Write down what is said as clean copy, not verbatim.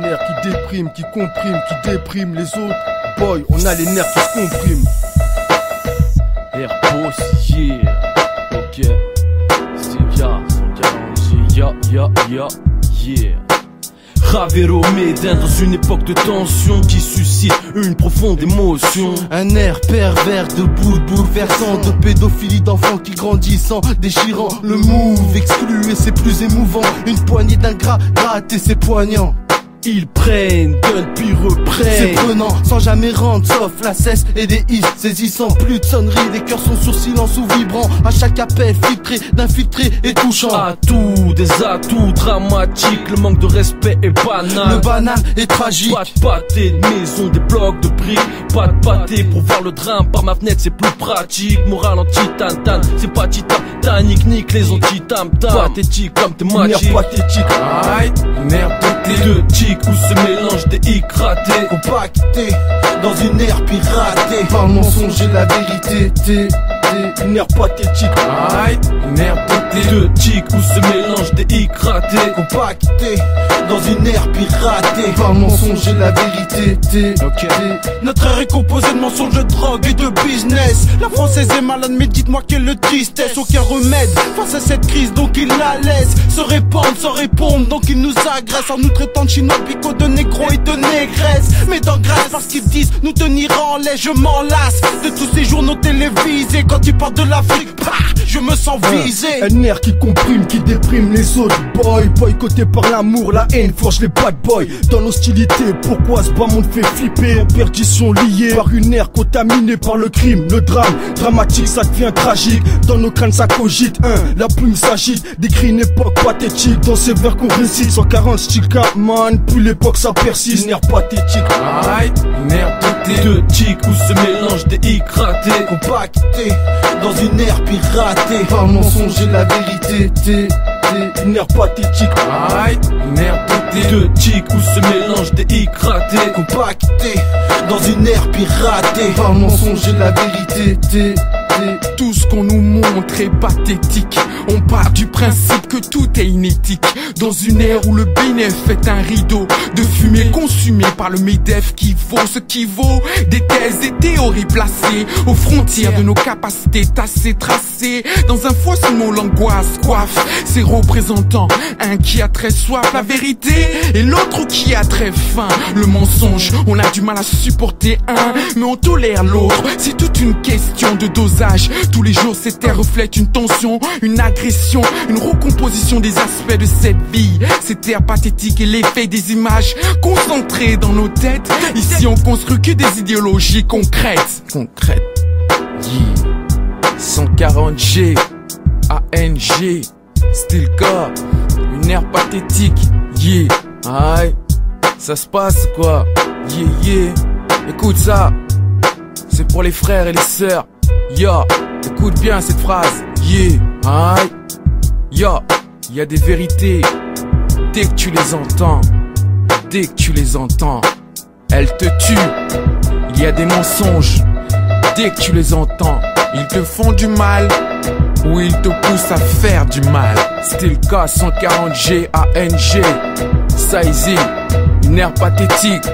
nerfs qui dépriment, qui compriment, qui dépriment les autres. Boy, on a les nerfs qui se compriment. Airboss, yeah. Ok. C'est ya, 140G, yeah. Ravero Médin dans une époque de tension qui suscite une profonde émotion. Un air pervers de bouleversant, de pédophilie d'enfants qui grandissent en déchirant le move. Exclu et c'est plus émouvant, une poignée d'ingrats gratte et c'est poignant. Ils prennent, donnent puis reprennent. C'est prenant, sans jamais rendre, sauf la cesse et des hits saisissant. Plus de sonneries, les cœurs sont sur silence ou vibrants. À chaque appel filtré, d'infiltré et touchant. Atouts, des atouts dramatiques. Le manque de respect est banal. Le banal est tragique. Pas de pâté de maison, des blocs de briques. Pas de pâté pour voir le drame par ma fenêtre, c'est plus pratique. Moral anti-tan-tan, c'est pas titanique. Nique les anti-tam-tam. Pathétique comme t'es magique. Nerf pathétique. Aïe, nerf pété. Deux ticks où se mélangent des hicks ratés. Compacté dans une ère piratée. Par le mensonge et la vérité. T'es nerf pathétique. Aïe, nerf pété. Deux ticks où se mélangent des hicks ratés. Compacté dans une ère piratée. Par le mensonge et la vérité. Notre ère est composée de mensonges, de drogue et de business. La française est malade, mais dites-moi quelle tristesse. Aucun remède face à cette crise, donc il la laisse se répandre sans répondre, donc il nous agresse en nous traitant de chinois, picots, de négros et de négresses. Mais dans grâce parce qu'ils disent nous tenir en laisse, je m'en lasse de tous ces journaux télévisés. Quand ils parlent de l'Afrique, bah, je me sens visé. Un air qui comprime, qui déprime les autres. Boy, boycotté par l'amour, la haine forge les bad boys. Dans l'hostilité, pourquoi ce bas monde fait flipper? En perdition liée par une ère contaminée par le crime, le drame. Dramatique, ça devient tragique. Dans nos crânes, ça cogite. La plume s'agite, décrit une époque pathétique. Dans ces vers qu'on récite, 140 style man, plus l'époque ça persiste. Nerf pathétique. Aïe, nerf pété. Deux ticks où se mélangent des hicks ratés. Compacté dans une ère piratée. Par le mensonge et la vérité. T'es nerf pathétique. Aïe, nerf pété. Deux ticks où se mélangent des hicks ratés. Compacté dans une ère piratée. Par le mensonge et la vérité. Tout ce qu'on nous montre est pathétique. On part du principe que tout est inéthique. Dans une ère où le bénéf est un rideau de fumée consumée par le MEDEF qui vaut ce qui vaut. Des thèses et théories placées aux frontières de nos capacités tassées, tracées. Dans un faussement l'angoisse coiffe ses représentants. Un qui a très soif la vérité et l'autre qui a très faim. Le mensonge, on a du mal à supporter un, mais on tolère l'autre. C'est toute une question de dosage. Tous les jours cette terre reflète une tension, une agression, une recomposition des aspects de cette vie. Cette terre pathétique est l'effet des images concentrées dans nos têtes. Ici on construit que des idéologies concrètes. Yeah. 140G, ANG, style K, une ère pathétique. Yeah. Aïe, ça se passe quoi? Yeah. Écoute ça, c'est pour les frères et les sœurs. Yo, écoute bien cette phrase. Yeah, aïe. Yo, y a des vérités. Dès que tu les entends, elles te tuent. Il y a des mensonges. Dès que tu les entends, ils te font du mal ou ils te poussent à faire du mal. Style K, 140G, ANG, Sizy, une ère pathétique.